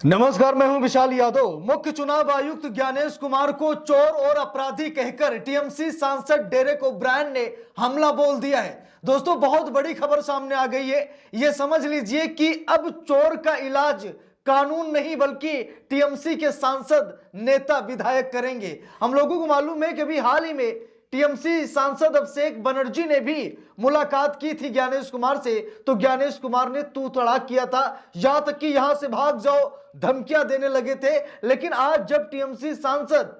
नमस्कार, मैं हूं विशाल यादव। मुख्य चुनाव आयुक्त ज्ञानेश कुमार को चोर और अपराधी कहकर टीएमसी सांसद डेरेक ओब्रायन ने हमला बोल दिया है। दोस्तों, बहुत बड़ी खबर सामने आ गई है। यह समझ लीजिए कि अब चोर का इलाज कानून नहीं बल्कि टीएमसी के सांसद, नेता, विधायक करेंगे। हम लोगों को मालूम है कि अभी हाल ही में टीएमसी सांसद अभिषेक बनर्जी ने भी मुलाकात की थी ज्ञानेश कुमार से, तो ज्ञानेश कुमार ने तू तड़ाक किया था, यहां तक कि यहां से भाग जाओ धमकियां देने लगे थे। लेकिन आज जब टीएमसी सांसद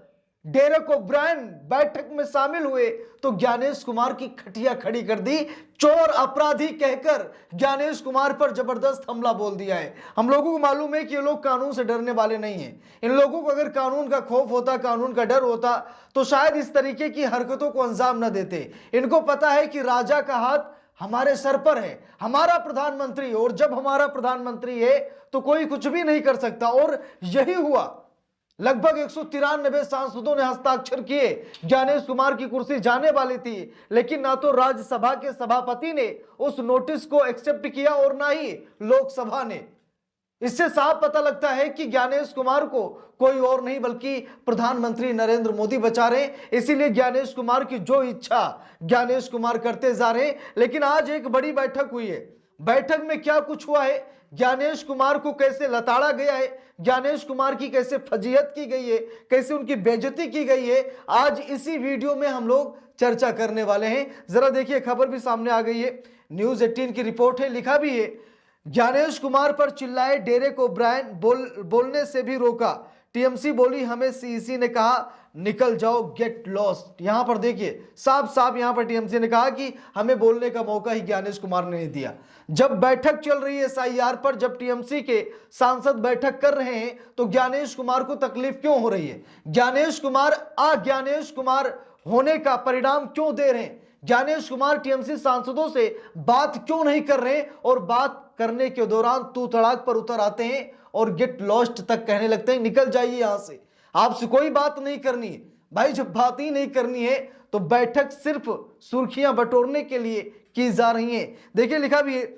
डेरेक ओब्रायन बैठक में शामिल हुए तो ज्ञानेश कुमार की खटिया खड़ी कर दी। चोर अपराधी कहकर ज्ञानेश कुमार पर जबरदस्त हमला बोल दिया है। हम लोगों को मालूम है कि ये लोग कानून से डरने वाले नहीं हैं। इन लोगों को अगर कानून का खौफ होता, कानून का डर होता, तो शायद इस तरीके की हरकतों को अंजाम न देते। इनको पता है कि राजा का हाथ हमारे सर पर है, हमारा प्रधानमंत्री, और जब हमारा प्रधानमंत्री है तो कोई कुछ भी नहीं कर सकता। और यही हुआ। लगभग 193 सांसदों ने हस्ताक्षर किए। ज्ञानेश कुमार की कुर्सी जाने वाली थी, लेकिन ना तो राज्यसभा के सभापति ने उस नोटिस को एक्सेप्ट किया और ना ही लोकसभा ने। इससे साफ पता लगता है कि ज्ञानेश कुमार को कोई और नहीं बल्कि प्रधानमंत्री नरेंद्र मोदी बचा रहे हैं। इसीलिए ज्ञानेश कुमार की जो इच्छा ज्ञानेश कुमार करते जा रहे हैं। लेकिन आज एक बड़ी बैठक हुई है। बैठक में क्या कुछ हुआ है, ज्ञानेश कुमार को कैसे लताड़ा गया है, ज्ञानेश कुमार की कैसे फजीहत की गई है, कैसे उनकी बेइज्जती की गई है, आज इसी वीडियो में हम लोग चर्चा करने वाले हैं। जरा देखिए, खबर भी सामने आ गई है, न्यूज 18 की रिपोर्ट है। लिखा भी है, ज्ञानेश कुमार पर चिल्लाए डेरेक ओब्रायन, बोलने से भी रोका। टीएमसी बोली, हमें सीईसी ने कहा निकल जाओ, गेट लॉस्ट। यहां पर देखिए, साफ साफ यहां पर टीएमसी ने कहा कि हमें बोलने का मौका ही ज्ञानेश कुमार ने नहीं दिया। जब बैठक चल रही है एसआईआर पर, जब टीएमसी के सांसद बैठक कर रहे हैं, तो ज्ञानेश कुमार को तकलीफ क्यों हो रही है? ज्ञानेश कुमार होने का परिणाम क्यों दे रहे हैं? ज्ञानेश कुमार टीएमसी सांसदों से बात क्यों नहीं कर रहे हैं? और बात करने के दौरान तू तड़ाक पर उतर आते हैं और गेट लॉस्ट तक कहने लगते हैं, निकल जाइए यहां से, आपसे कोई बात नहीं करनी है। भाई, जब बात ही नहीं करनी है तो बैठक सिर्फ सुर्खियां बटोरने के लिए की जा रही है। देखिए, लिखा भी है,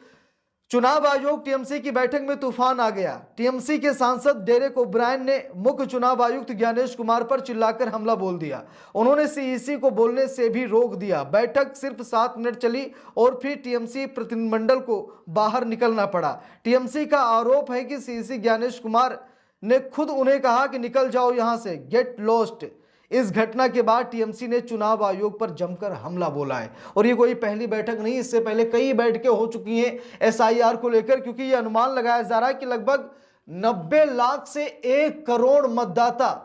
चुनाव आयोग टीएमसी की बैठक में तूफान आ गया। टीएमसी के सांसद डेरेक ओब्रायन ने मुख्य चुनाव आयुक्त ज्ञानेश कुमार पर चिल्लाकर हमला बोल दिया। उन्होंने सीईसी को बोलने से भी रोक दिया। बैठक सिर्फ 7 मिनट चली और फिर टीएमसी प्रतिनिधिमंडल को बाहर निकलना पड़ा। टीएमसी का आरोप है कि सीईसी ज्ञानेश कुमार ने खुद उन्हें कहा कि निकल जाओ यहां से, गेट लॉस्ट। इस घटना के बाद टीएमसी ने चुनाव आयोग पर जमकर हमला बोला है। और ये कोई पहली बैठक नहीं, इससे पहले कई बैठकें हो चुकी हैं एसआईआर को लेकर, क्योंकि ये अनुमान लगाया जा रहा है कि लगभग 90 लाख से 1 करोड़ मतदाता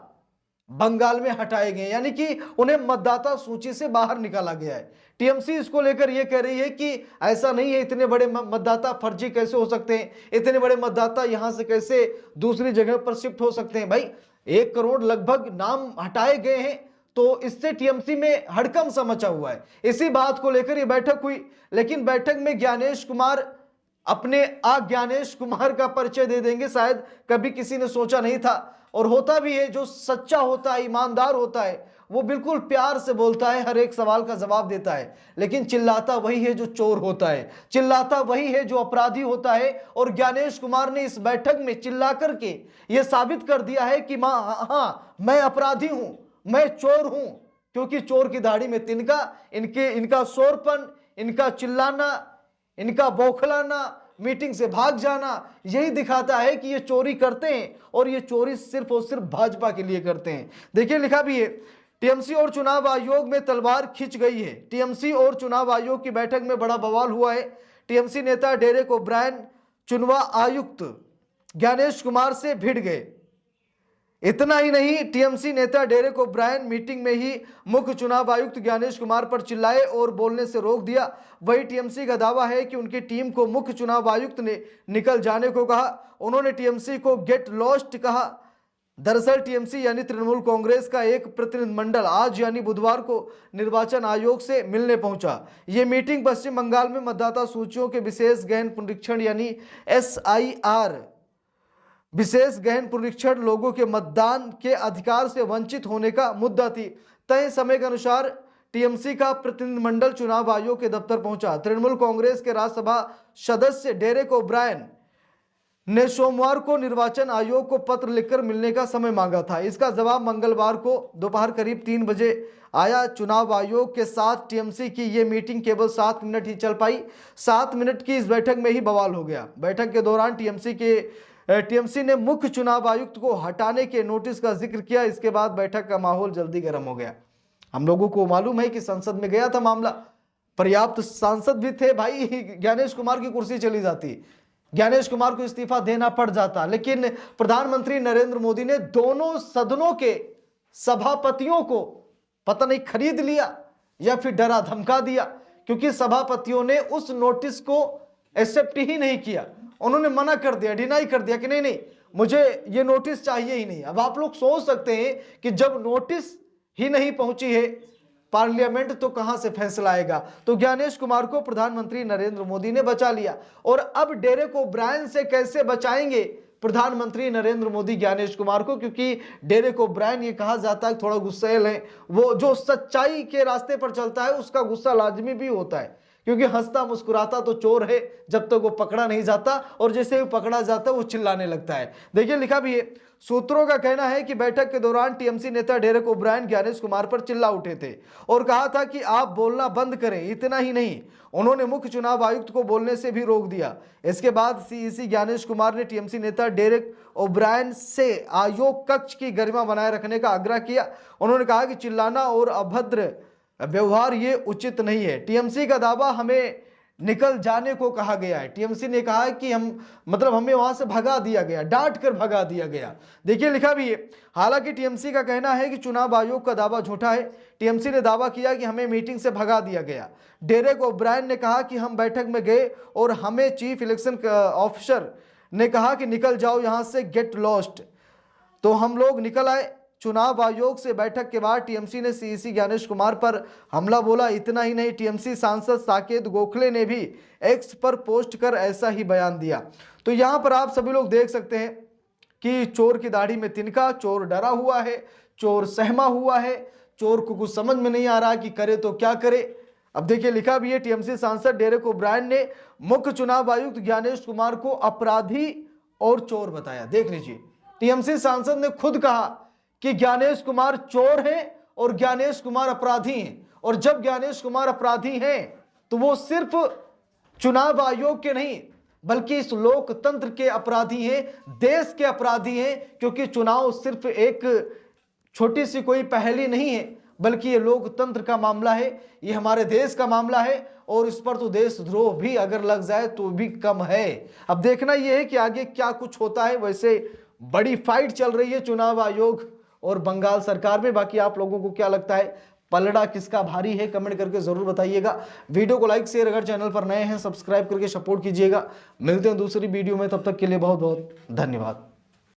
बंगाल में हटाए गए, यानी कि उन्हें मतदाता सूची से बाहर निकाला गया है। टीएमसी इसको लेकर यह कह रही है कि ऐसा नहीं है, इतने बड़े मतदाता फर्जी कैसे हो सकते हैं, इतने बड़े मतदाता यहां से कैसे दूसरी जगह पर शिफ्ट हो सकते हैं। भाई, 1 करोड़ लगभग नाम हटाए गए हैं, तो इससे टीएमसी में हड़कंप सा मचा हुआ है। इसी बात को लेकर यह बैठक हुई। लेकिन बैठक में ज्ञानेश कुमार अपने ज्ञानेश कुमार का परिचय दे देंगे, शायद कभी किसी ने सोचा नहीं था। और होता भी है, जो सच्चा होता है, ईमानदार होता है, वो बिल्कुल प्यार से बोलता है, हर एक सवाल का जवाब देता है। लेकिन चिल्लाता वही है जो चोर होता है, चिल्लाता वही है जो अपराधी होता है। और ज्ञानेश कुमार ने इस बैठक में चिल्ला करके यह साबित कर दिया है कि हाँ, मैं अपराधी हूं, मैं चोर हूं। क्योंकि चोर की दाढ़ी में तिनका, इनका शोरपन, इनका चिल्लाना, इनका बौखलाना, मीटिंग से भाग जाना, यही दिखाता है कि ये चोरी करते हैं। और ये चोरी सिर्फ और सिर्फ भाजपा के लिए करते हैं। देखिए, लिखा भी है, टीएमसी और चुनाव आयोग में तलवार खिंच गई है। टीएमसी और चुनाव आयोग की बैठक में बड़ा बवाल हुआ है। टीएमसी नेता डेरेक ओब्रायन चुनाव आयुक्त ज्ञानेश कुमार से भिड़ गए। इतना ही नहीं, टीएमसी नेता डेरेक ओब्रायन मीटिंग में ही मुख्य चुनाव आयुक्त ज्ञानेश कुमार पर चिल्लाए और बोलने से रोक दिया। वही टीएमसी का दावा है कि उनकी टीम को मुख्य चुनाव आयुक्त ने निकल जाने को कहा। उन्होंने टीएमसी को गेट लॉस्ट कहा। दरअसल टीएमसी यानी तृणमूल कांग्रेस का एक प्रतिनिधिमंडल आज यानी बुधवार को निर्वाचन आयोग से मिलने पहुंचा। ये मीटिंग पश्चिम बंगाल में मतदाता सूचियों के विशेष गहन पुनरीक्षण यानी एसआईआर, विशेष गहन पुनरीक्षण, लोगों के मतदान के अधिकार से वंचित होने का मुद्दा थी। तय समय के अनुसार टीएमसी का प्रतिनिधिमंडल चुनाव आयोग के दफ्तर पहुंचा। तृणमूल कांग्रेस के राज्यसभा सदस्य डेरेक ओब्रायन ने सोमवार को निर्वाचन आयोग को पत्र लिखकर मिलने का समय मांगा था। इसका जवाब मंगलवार को दोपहर करीब 3 बजे आया। चुनाव आयोग के साथ टीएमसी की ये मीटिंग केवल 7 मिनट ही चल पाई। 7 मिनट की इस बैठक में ही बवाल हो गया। बैठक के दौरान टीएमसी ने मुख्य चुनाव आयुक्त को हटाने के नोटिस का जिक्र किया। इसके बाद बैठक का माहौल जल्दी गर्म हो गया। हम लोगों को मालूम है कि संसद में गया था मामला, पर्याप्त सांसद भी थे भाई, ज्ञानेश कुमार की कुर्सी चली जाती, ज्ञानेश कुमार को इस्तीफा देना पड़ जाता, लेकिन प्रधानमंत्री नरेंद्र मोदी ने दोनों सदनों के सभापतियों को पता नहीं खरीद लिया या फिर डरा धमका दिया, क्योंकि सभापतियों ने उस नोटिस को एक्सेप्ट ही नहीं किया। उन्होंने मना कर दिया, डिनाई कर दिया कि नहीं नहीं मुझे ये नोटिस चाहिए ही नहीं। अब आप लोग सोच सकते हैं कि जब नोटिस ही नहीं पहुंची है पार्लियामेंट तो कहां से फैसला आएगा। तो ज्ञानेश कुमार को प्रधानमंत्री नरेंद्र मोदी ने बचा लिया। और अब डेरेक ओब्रायन से कैसे बचाएंगे प्रधानमंत्री नरेंद्र मोदी ज्ञानेश कुमार को, क्योंकि डेरेक ओब्रायन ये कहा जाता है थोड़ा गुस्सैल है, वो जो सच्चाई के रास्ते पर चलता है उसका गुस्सा लाजमी भी होता है, क्योंकि हंसता मुस्कुराता तो चोर है जब तक वो पकड़ा नहीं जाता, और जैसे ही पकड़ा जाता है वो चिल्लाने लगता है। देखिए लिखा भी है, सूत्रों का कहना है कि बैठक के दौरान टीएमसी नेता डेरेक ओब्रायन ज्ञानेश कुमार पर चिल्ला उठे थे और कहा था कि आप बोलना बंद करें। इतना ही नहीं, उन्होंने मुख्य चुनाव आयुक्त को बोलने से भी रोक दिया। इसके बाद सीईसी ज्ञानेश कुमार ने टीएमसी नेता डेरेक ओब्रायन से आयोग कक्ष की गरिमा बनाए रखने का आग्रह किया। उन्होंने कहा कि चिल्लाना और अभद्र व्यवहार ये उचित नहीं है। टीएमसी का दावा हमें निकल जाने को कहा गया है। टीएमसी ने कहा कि हमें वहां से भगा दिया गया, डांट कर भगा दिया गया। देखिए लिखा भी है, हालांकि टीएमसी का कहना है कि चुनाव आयोग का दावा झूठा है। टीएमसी ने दावा किया कि हमें मीटिंग से भगा दिया गया। डेरेक ओब्रायन ने कहा कि हम बैठक में गए और हमें चीफ इलेक्शन ऑफिसर ने कहा कि निकल जाओ यहां से, गेट लॉस्ट, तो हम लोग निकल आए। चुनाव आयोग से बैठक के बाद टीएमसी ने सीईसी ज्ञानेश कुमार पर हमला बोला। इतना ही नहीं, टीएमसी सांसद साकेत गोखले ने भी एक्स पर पोस्ट कर ऐसा ही बयान दिया। तो यहां पर आप सभी लोग देख सकते हैं कि चोर की दाढ़ी में तिनका, चोर डरा हुआ है, चोर सहमा हुआ है, चोर को कुछ समझ में नहीं आ रहा कि करे तो क्या करे। अब देखिए लिखा भी है, टीएमसी सांसद डेरेक ओब्रायन ने मुख्य चुनाव आयुक्त ज्ञानेश कुमार को अपराधी और चोर बताया। देख लीजिए, टीएमसी सांसद ने खुद कहा कि ज्ञानेश कुमार चोर हैं और ज्ञानेश कुमार अपराधी हैं, और जब ज्ञानेश कुमार अपराधी हैं तो वो सिर्फ चुनाव आयोग के नहीं बल्कि इस लोकतंत्र के अपराधी हैं, देश के अपराधी हैं, क्योंकि चुनाव सिर्फ एक छोटी सी कोई पहेली नहीं है, बल्कि ये लोकतंत्र का मामला है, ये हमारे देश का मामला है, और इस पर तो देशद्रोह भी अगर लग जाए तो भी कम है। अब देखना यह है कि आगे क्या कुछ होता है। वैसे बड़ी फाइट चल रही है चुनाव आयोग और बंगाल सरकार में। बाकी आप लोगों को क्या लगता है, पलड़ा किसका भारी है, कमेंट करके जरूर बताइएगा। वीडियो को लाइक शेयर, अगर चैनल पर नए हैं सब्सक्राइब करके सपोर्ट कीजिएगा। मिलते हैं दूसरी वीडियो में, तब तक के लिए बहुत बहुत धन्यवाद।